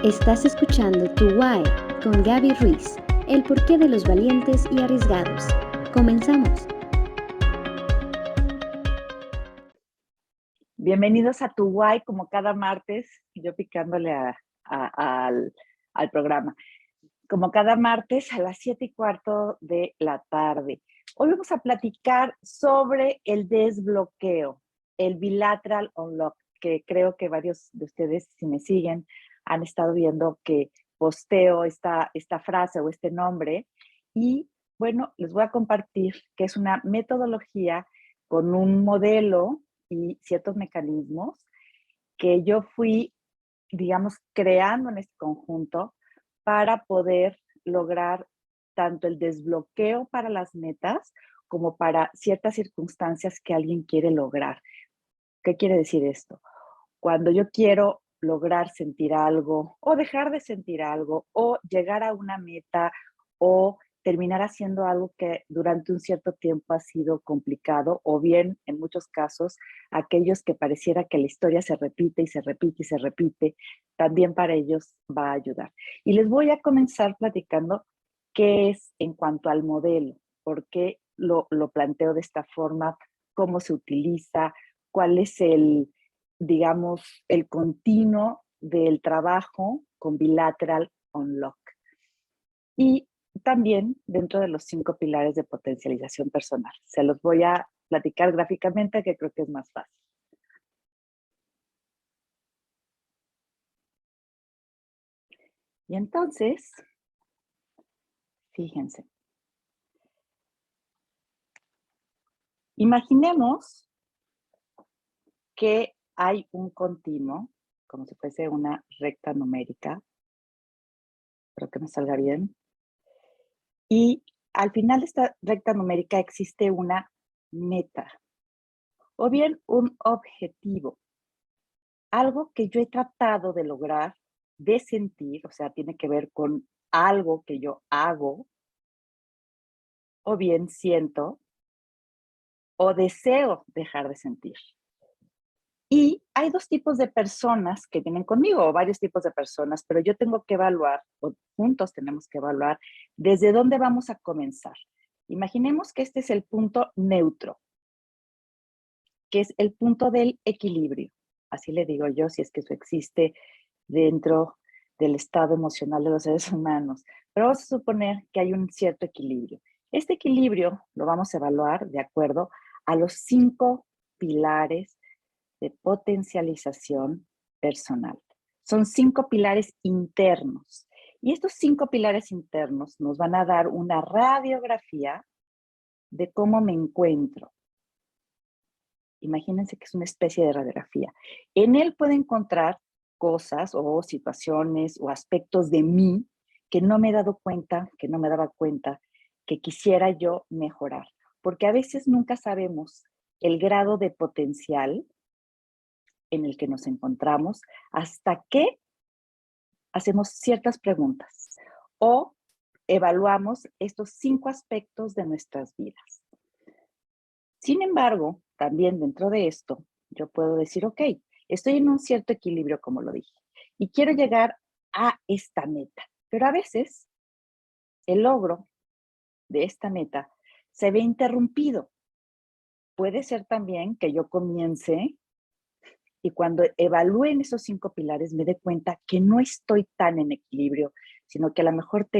Estás escuchando Tu Why con Gaby Ruiz, el porqué de los valientes y arriesgados. Comenzamos. Bienvenidos a Tu Why, como cada martes, yo picándole al programa. Como cada martes a las 7:15 de la tarde. Hoy vamos a platicar sobre el desbloqueo, el bilateral unlock, que creo que varios de ustedes, si me siguen, han estado viendo que posteo esta frase o este nombre. Y bueno, les voy a compartir que es una metodología con un modelo y ciertos mecanismos que yo fui, digamos, creando en este conjunto para poder lograr tanto el desbloqueo para las metas como para ciertas circunstancias que alguien quiere lograr. ¿Qué quiere decir esto? Cuando yo quiero lograr sentir algo o dejar de sentir algo o llegar a una meta o terminar haciendo algo que durante un cierto tiempo ha sido complicado, o bien, en muchos casos, aquellos que pareciera que la historia se repite y se repite y se repite, también para ellos va a ayudar. Y les voy a comenzar platicando qué es en cuanto al modelo, por qué lo planteo de esta forma, cómo se utiliza, cuál es digamos, el continuo del trabajo con Bilateral Unlock. Y también dentro de los 5 pilares de potencialización personal. Se los voy a platicar gráficamente, que creo que es más fácil. Y entonces, fíjense. Imaginemos que hay un continuo, como si fuese una recta numérica. Espero que me salga bien. Y al final de esta recta numérica existe una meta, o bien un objetivo, algo que yo he tratado de lograr, de sentir, o sea, tiene que ver con algo que yo hago, o bien siento, o deseo dejar de sentir. Y hay 2 tipos de personas que vienen conmigo, o varios tipos de personas, pero yo tengo que evaluar, o juntos tenemos que evaluar, desde dónde vamos a comenzar. Imaginemos que este es el punto neutro, que es el punto del equilibrio. Así le digo yo, si es que eso existe dentro del estado emocional de los seres humanos. Pero vamos a suponer que hay un cierto equilibrio. Este equilibrio lo vamos a evaluar de acuerdo a los 5 pilares de potencialización personal. Son 5 pilares internos. Y estos 5 pilares internos nos van a dar una radiografía de cómo me encuentro. Imagínense que es una especie de radiografía. En él puede encontrar cosas o situaciones o aspectos de mí que no me he dado cuenta, que no me daba cuenta, que quisiera yo mejorar. Porque a veces nunca sabemos el grado de potencial en el que nos encontramos hasta que hacemos ciertas preguntas o evaluamos estos 5 aspectos de nuestras vidas. Sin embargo, también dentro de esto, yo puedo decir, ok, estoy en un cierto equilibrio, como lo dije, y quiero llegar a esta meta. Pero a veces el logro de esta meta se ve interrumpido. Puede ser también que yo comience y cuando evalúen esos 5 pilares me dé cuenta que no estoy tan en equilibrio, sino que a lo mejor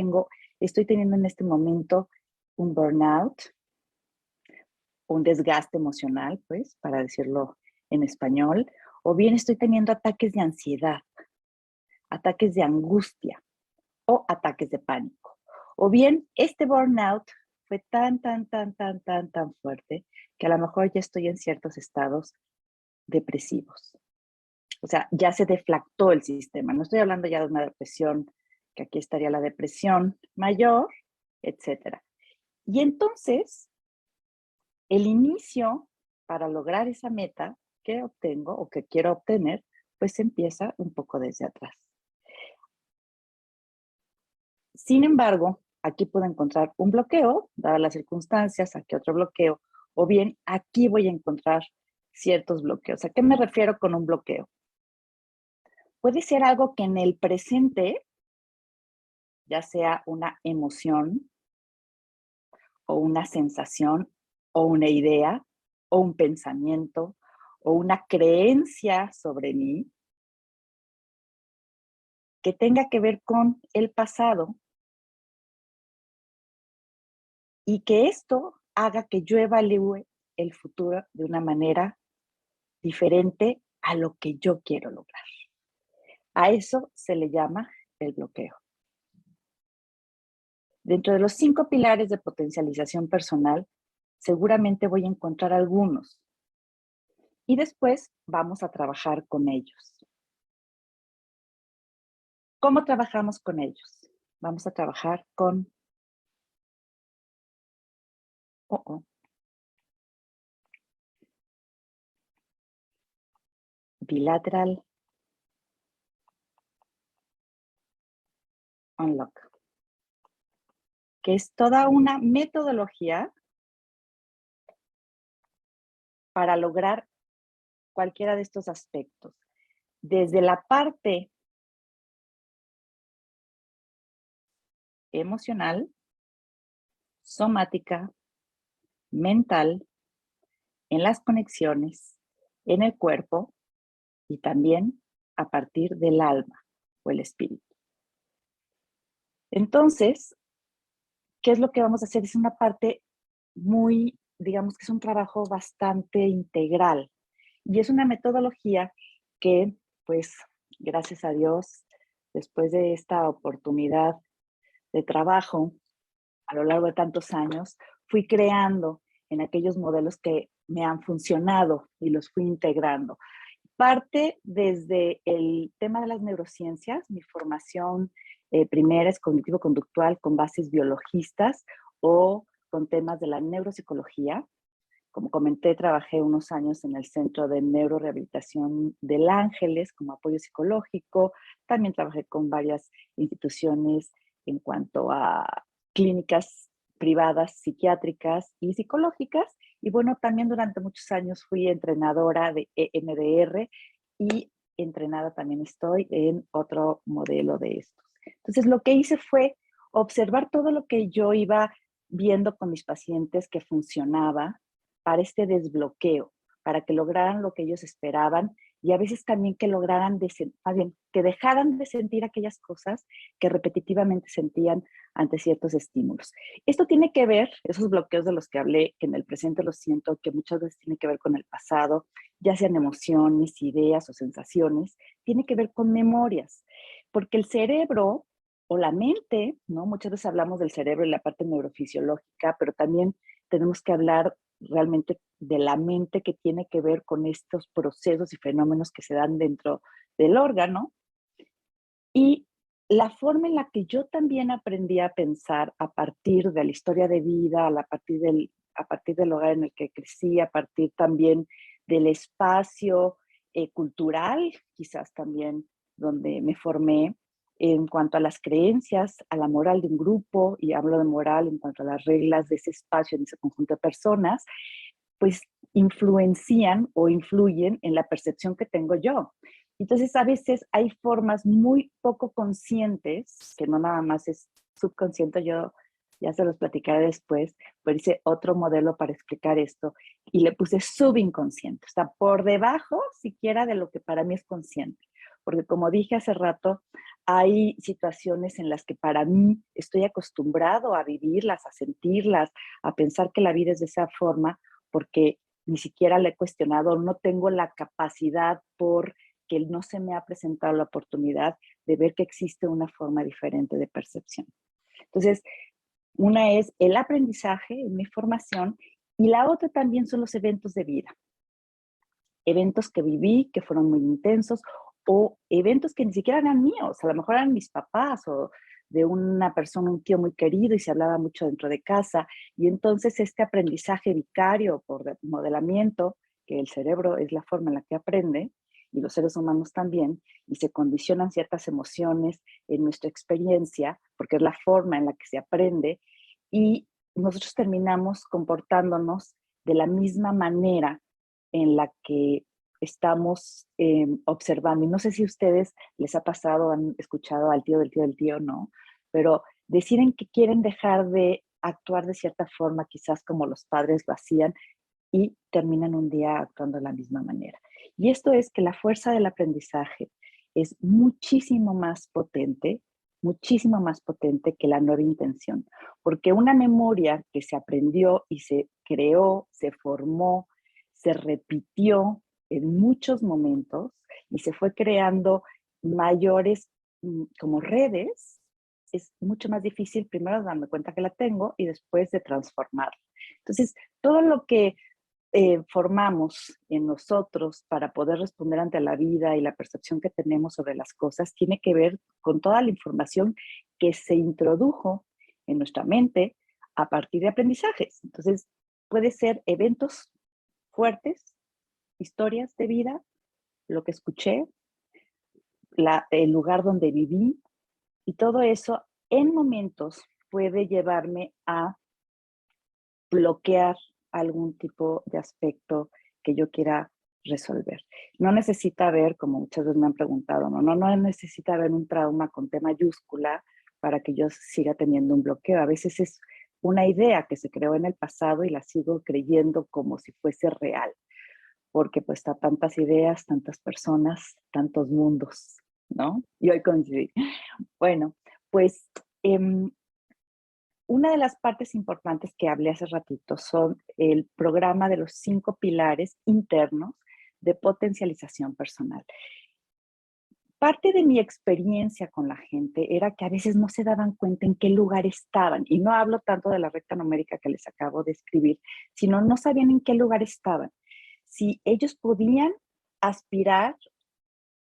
estoy teniendo en este momento un burnout, un desgaste emocional, pues, para decirlo en español, o bien estoy teniendo ataques de ansiedad, ataques de angustia o ataques de pánico. O bien este burnout fue tan fuerte que a lo mejor ya estoy en ciertos estados depresivos. O sea, ya se deflactó el sistema. No estoy hablando ya de una depresión, que aquí estaría la depresión mayor, etcétera. Y entonces, el inicio para lograr esa meta que obtengo o que quiero obtener, pues empieza un poco desde atrás. Sin embargo, aquí puedo encontrar un bloqueo, dadas las circunstancias, aquí otro bloqueo, o bien aquí voy a encontrar ciertos bloqueos. ¿A qué me refiero con un bloqueo? Puede ser algo que en el presente, ya sea una emoción o una sensación o una idea o un pensamiento o una creencia sobre mí que tenga que ver con el pasado y que esto haga que yo evalúe el futuro de una manera diferente a lo que yo quiero lograr. A eso se le llama el bloqueo. Dentro de los 5 pilares de potencialización personal, seguramente voy a encontrar algunos y después vamos a trabajar con ellos. ¿Cómo trabajamos con ellos? Vamos a trabajar con oh, oh, bilateral unlock, que es toda una metodología para lograr cualquiera de estos aspectos. Desde la parte emocional, somática, mental, en las conexiones, en el cuerpo y también a partir del alma o el espíritu. Entonces, ¿qué es lo que vamos a hacer? Es una parte muy, digamos que es un trabajo bastante integral y es una metodología que, pues, gracias a Dios, después de esta oportunidad de trabajo a lo largo de tantos años, fui creando en aquellos modelos que me han funcionado y los fui integrando. Parte desde el tema de las neurociencias, mi formación primera es cognitivo-conductual con bases biologistas o con temas de la neuropsicología. Como comenté, trabajé unos años en el Centro de Neurorehabilitación del Ángeles como apoyo psicológico. También trabajé con varias instituciones en cuanto a clínicas privadas, psiquiátricas y psicológicas. Y bueno, también durante muchos años fui entrenadora de EMDR y entrenada también estoy en otro modelo de estos. Entonces, lo que hice fue observar todo lo que yo iba viendo con mis pacientes que funcionaba para este desbloqueo, para que lograran lo que ellos esperaban y a veces también que lograran, más bien, que dejaran de sentir aquellas cosas que repetitivamente sentían ante ciertos estímulos. Esto tiene que ver, esos bloqueos de los que hablé, que en el presente los siento, que muchas veces tiene que ver con el pasado, ya sean emociones, ideas o sensaciones, tiene que ver con memorias, porque el cerebro o la mente, ¿no? Muchas veces hablamos del cerebro y la parte neurofisiológica, pero también tenemos que hablar realmente de la mente que tiene que ver con estos procesos y fenómenos que se dan dentro del órgano. Y la forma en la que yo también aprendí a pensar a partir de la historia de vida, a partir del hogar en el que crecí, a partir también del espacio cultural, quizás también donde me formé, en cuanto a las creencias, a la moral de un grupo, y hablo de moral en cuanto a las reglas de ese espacio, en ese conjunto de personas, pues influencian o influyen en la percepción que tengo yo. Entonces, a veces hay formas muy poco conscientes, que no nada más es subconsciente, yo ya se los platicaré después, pero hice otro modelo para explicar esto y le puse subinconsciente, o sea, por debajo siquiera de lo que para mí es consciente. Porque como dije hace rato, hay situaciones en las que para mí estoy acostumbrado a vivirlas, a sentirlas, a pensar que la vida es de esa forma, porque ni siquiera le he cuestionado, no tengo la capacidad porque no se me ha presentado la oportunidad de ver que existe una forma diferente de percepción. Entonces, una es el aprendizaje, mi formación, y la otra también son los eventos de vida. Eventos que viví, que fueron muy intensos, o eventos que ni siquiera eran míos, a lo mejor eran mis papás o de una persona, un tío muy querido y se hablaba mucho dentro de casa. Y entonces este aprendizaje vicario por modelamiento, que el cerebro es la forma en la que aprende, y los seres humanos también, y se condicionan ciertas emociones en nuestra experiencia, porque es la forma en la que se aprende, y nosotros terminamos comportándonos de la misma manera en la que estamos observando. Y no sé si a ustedes les ha pasado, han escuchado al tío del tío del tío, ¿no? Pero deciden que quieren dejar de actuar de cierta forma, quizás como los padres lo hacían, y terminan un día actuando de la misma manera. Y esto es que la fuerza del aprendizaje es muchísimo más potente que la nueva intención, porque una memoria que se aprendió y se creó, se formó, se repitió en muchos momentos y se fue creando mayores como redes, es mucho más difícil primero darme cuenta que la tengo y después de transformarla. Entonces, todo lo que formamos en nosotros para poder responder ante la vida y la percepción que tenemos sobre las cosas tiene que ver con toda la información que se introdujo en nuestra mente a partir de aprendizajes. Entonces, puede ser eventos fuertes, historias de vida, lo que escuché, el lugar donde viví, y todo eso en momentos puede llevarme a bloquear algún tipo de aspecto que yo quiera resolver. No necesita haber, como muchas veces me han preguntado, no necesita haber un trauma con T mayúscula para que yo siga teniendo un bloqueo. A veces es una idea que se creó en el pasado y la sigo creyendo como si fuese real, porque pues está tantas ideas, tantas personas, tantos mundos, ¿no? Y hoy coincidí. Bueno, pues una de las partes importantes que hablé hace ratito son el programa de los 5 pilares internos de potencialización personal. Parte de mi experiencia con la gente era que a veces no se daban cuenta en qué lugar estaban, y no hablo tanto de la recta numérica que les acabo de escribir, sino no sabían en qué lugar estaban. Si ellos podían aspirar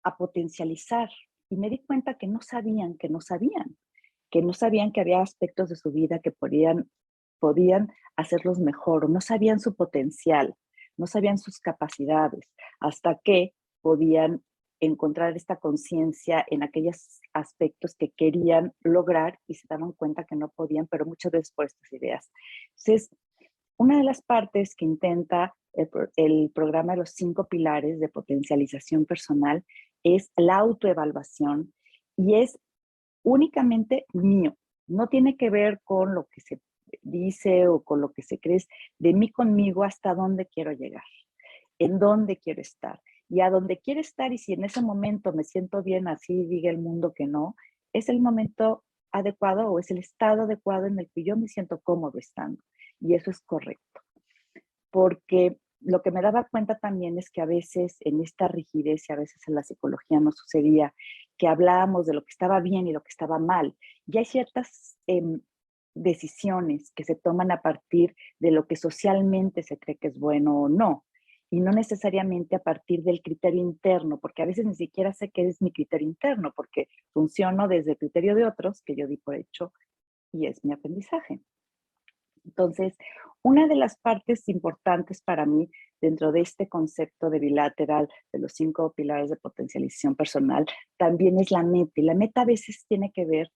a potencializar, y me di cuenta que no sabían, que no sabían que había aspectos de su vida que podían hacerlos mejor, o no sabían su potencial, no sabían sus capacidades, hasta que podían encontrar esta conciencia en aquellos aspectos que querían lograr y se daban cuenta que no podían, pero muchas veces por estas ideas. Entonces, una de las partes que intenta el programa de los 5 pilares de potencialización personal es la autoevaluación, y es únicamente mío. No tiene que ver con lo que se dice o con lo que se cree, de mí conmigo hasta dónde quiero llegar, en dónde quiero estar. Y a dónde quiero estar, y si en ese momento me siento bien, así diga el mundo que no, es el momento adecuado o es el estado adecuado en el que yo me siento cómodo estando. Y eso es correcto. Porque lo que me daba cuenta también es que a veces en esta rigidez y a veces en la psicología nos sucedía que hablábamos de lo que estaba bien y lo que estaba mal. Y hay ciertas decisiones que se toman a partir de lo que socialmente se cree que es bueno o no, y no necesariamente a partir del criterio interno, porque a veces ni siquiera sé qué es mi criterio interno, porque funciono desde el criterio de otros que yo di por hecho y es mi aprendizaje. Entonces, una de las partes importantes para mí dentro de este concepto de bilateral, de los 5 pilares de potencialización personal, también es la meta. Y la meta a veces tiene que ver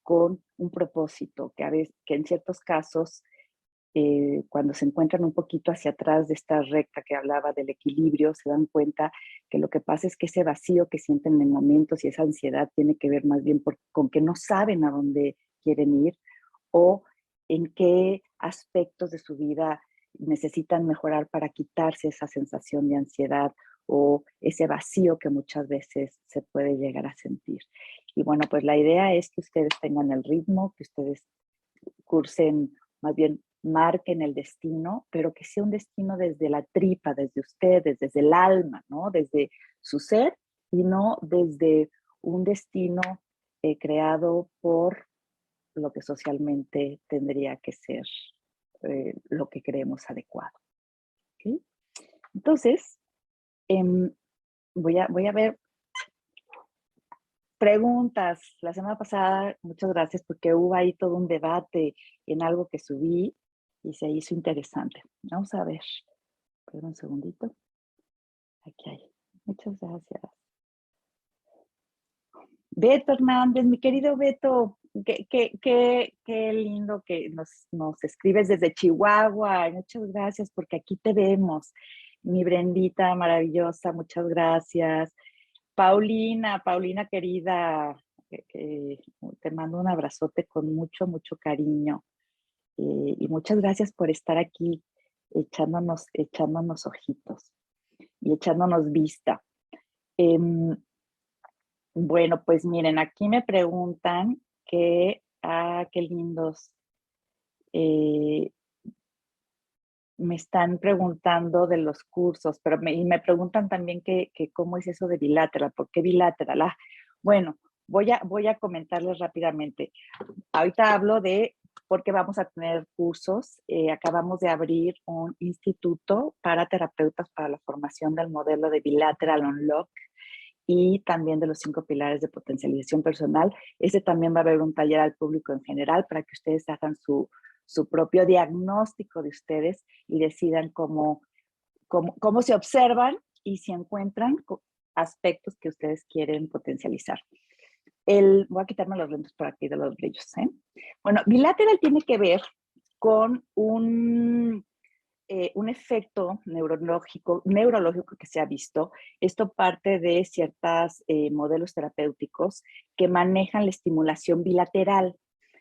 con un propósito, que en ciertos casos, cuando se encuentran un poquito hacia atrás de esta recta que hablaba del equilibrio, se dan cuenta que lo que pasa es que ese vacío que sienten en momentos y esa ansiedad tiene que ver más bien con que no saben a dónde quieren ir, o en qué aspectos de su vida necesitan mejorar para quitarse esa sensación de ansiedad o ese vacío que muchas veces se puede llegar a sentir. Y bueno, pues la idea es que ustedes tengan el ritmo, que ustedes cursen, más bien marquen el destino, pero que sea un destino desde la tripa, desde ustedes, desde el alma, ¿no? Desde su ser, y no desde un destino creado por lo que socialmente tendría que ser lo que creemos adecuado. ¿Okay? Entonces, voy a ver preguntas. La semana pasada, muchas gracias, porque hubo ahí todo un debate en algo que subí y se hizo interesante. Vamos a ver. Espera un segundito. Aquí hay. Muchas gracias. Beto Hernández, mi querido Beto, qué lindo que nos escribes desde Chihuahua. Muchas gracias, porque aquí te vemos. Mi Brendita maravillosa, muchas gracias. Paulina querida, te mando un abrazote con mucho, mucho cariño. Y muchas gracias por estar aquí echándonos ojitos y echándonos vista. Em, bueno, pues miren, aquí me preguntan qué lindos. eh, Me están preguntando de los cursos, y me preguntan también que cómo es eso de bilateral, ¿por qué bilateral? Bueno, voy a comentarles rápidamente. Ahorita hablo de por qué vamos a tener cursos. Acabamos de abrir un instituto para terapeutas para la formación del modelo de Bilateral Unlock y también de los 5 pilares de potencialización personal. Ese también va a haber un taller al público en general para que ustedes hagan su propio diagnóstico de ustedes y decidan cómo se observan y si encuentran aspectos que ustedes quieren potencializar. Voy a quitarme los lentes por aquí de los brillos. Bueno, bilateral tiene que ver con un efecto neurológico que se ha visto. Esto parte de ciertos modelos terapéuticos que manejan la estimulación bilateral.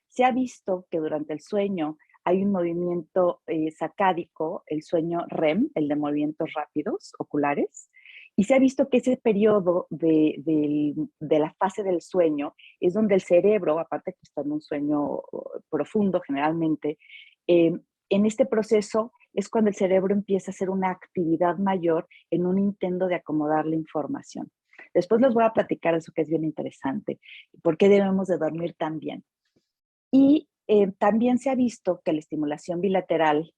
Se ha visto que durante el sueño hay un movimiento sacádico, el sueño REM, el de movimientos rápidos oculares, y se ha visto que ese periodo de la fase del sueño es donde el cerebro, aparte que está en un sueño profundo generalmente, en este proceso es cuando el cerebro empieza a hacer una actividad mayor en un intento de acomodar la información. Después les voy a platicar eso que es bien interesante, por qué debemos de dormir tan bien. Y también se ha visto que la estimulación bilateral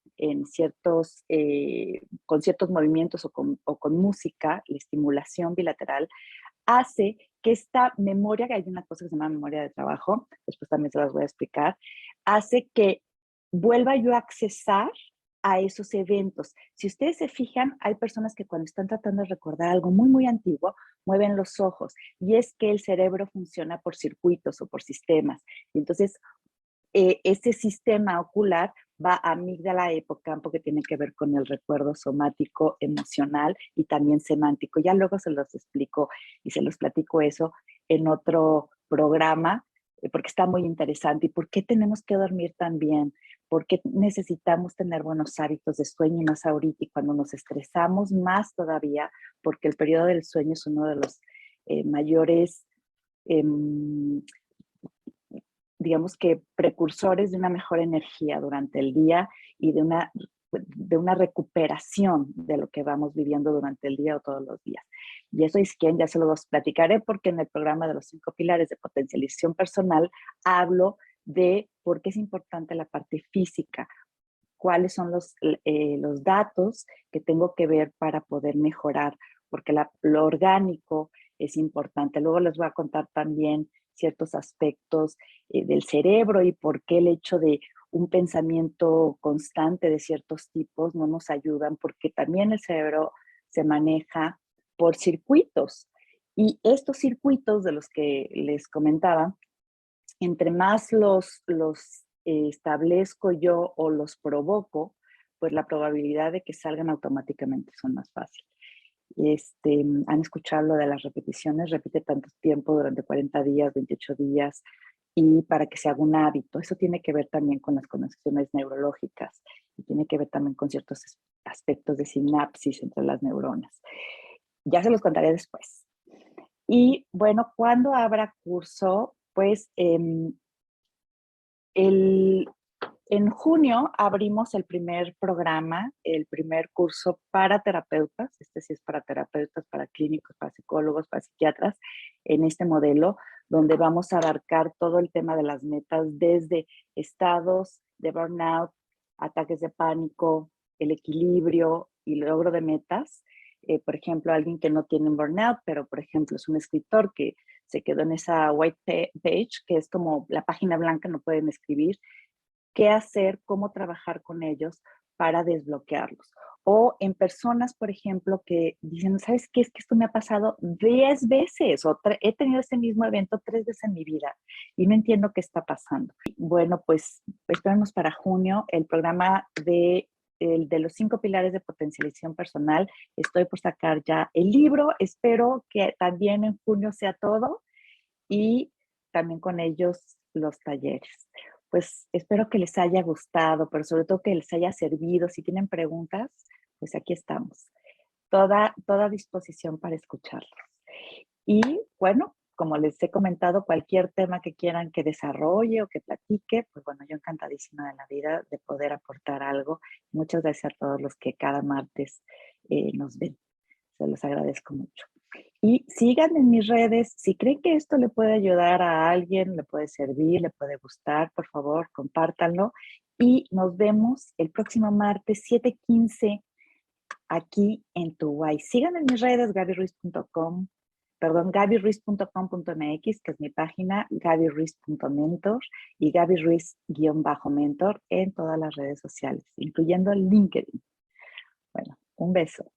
con ciertos movimientos o con música, la estimulación bilateral hace que esta memoria, que hay una cosa que se llama memoria de trabajo, después también se las voy a explicar, hace que vuelva yo a accesar a esos eventos. Si ustedes se fijan, hay personas que cuando están tratando de recordar algo muy, muy antiguo, mueven los ojos, y es que el cerebro funciona por circuitos o por sistemas. Y entonces, ese sistema ocular va a amígdala hipocampo, que tiene que ver con el recuerdo somático, emocional y también semántico. Ya luego se los explico y se los platico eso en otro programa, porque está muy interesante. ¿Y por qué tenemos que dormir tan bien? ¿Por qué necesitamos tener buenos hábitos de sueño? Y más ahorita, y cuando nos estresamos más todavía, porque el periodo del sueño es uno de los mayores digamos que precursores de una mejor energía durante el día y de una recuperación de lo que vamos viviendo durante el día o todos los días. Y eso es quien ya se los platicaré, porque en el programa de los 5 pilares de potencialización personal hablo de por qué es importante la parte física, cuáles son los datos que tengo que ver para poder mejorar, porque lo orgánico es importante. Luego les voy a contar también ciertos aspectos del cerebro y por qué el hecho de un pensamiento constante de ciertos tipos no nos ayudan, porque también el cerebro se maneja por circuitos. Y estos circuitos de los que les comentaba, entre más los establezco yo o los provoco, pues la probabilidad de que salgan automáticamente son más fáciles. Han escuchado lo de las repeticiones, repite tanto tiempo durante 40 días, 28 días, y para que se haga un hábito. Eso tiene que ver también con las conexiones neurológicas y tiene que ver también con ciertos aspectos de sinapsis entre las neuronas. Ya se los contaré después. Y bueno, ¿cuándo habrá curso? Pues en junio abrimos el primer programa, el primer curso para terapeutas. Este sí es para terapeutas, para clínicos, para psicólogos, para psiquiatras, en este modelo, donde vamos a abarcar todo el tema de las metas, desde estados de burnout, ataques de pánico, el equilibrio y logro de metas. Por ejemplo, alguien que no tiene burnout, pero por ejemplo es un escritor que se quedó en esa white page, que es como la página blanca, no pueden escribir, qué hacer, cómo trabajar con ellos para desbloquearlos. O en personas, por ejemplo, que dicen, ¿sabes qué? Es que esto me ha pasado 10 veces o he tenido este mismo evento 3 veces en mi vida y no entiendo qué está pasando. Bueno, pues esperamos para junio el programa de el de los 5 pilares de potencialización personal. Estoy por sacar ya el libro. Espero que también en junio sea todo y también con ellos los talleres. Pues espero que les haya gustado, pero sobre todo que les haya servido. Si tienen preguntas, pues aquí estamos. Toda disposición para escucharlos. Y bueno, como les he comentado, cualquier tema que quieran que desarrolle o que platique, pues bueno, yo encantadísima de la vida de poder aportar algo. Muchas gracias a todos los que cada martes nos ven. Se los agradezco mucho. Y sigan en mis redes. Si creen que esto le puede ayudar a alguien, le puede servir, le puede gustar, por favor, compártanlo. Y nos vemos el próximo martes 7:15 aquí en Tuwai. Sigan en mis redes, gabyruiz.com, perdón, gabyruiz.com.mx, que es mi página, gabyruiz.mentor y gabyruiz_mentor en todas las redes sociales, incluyendo LinkedIn. Bueno, un beso.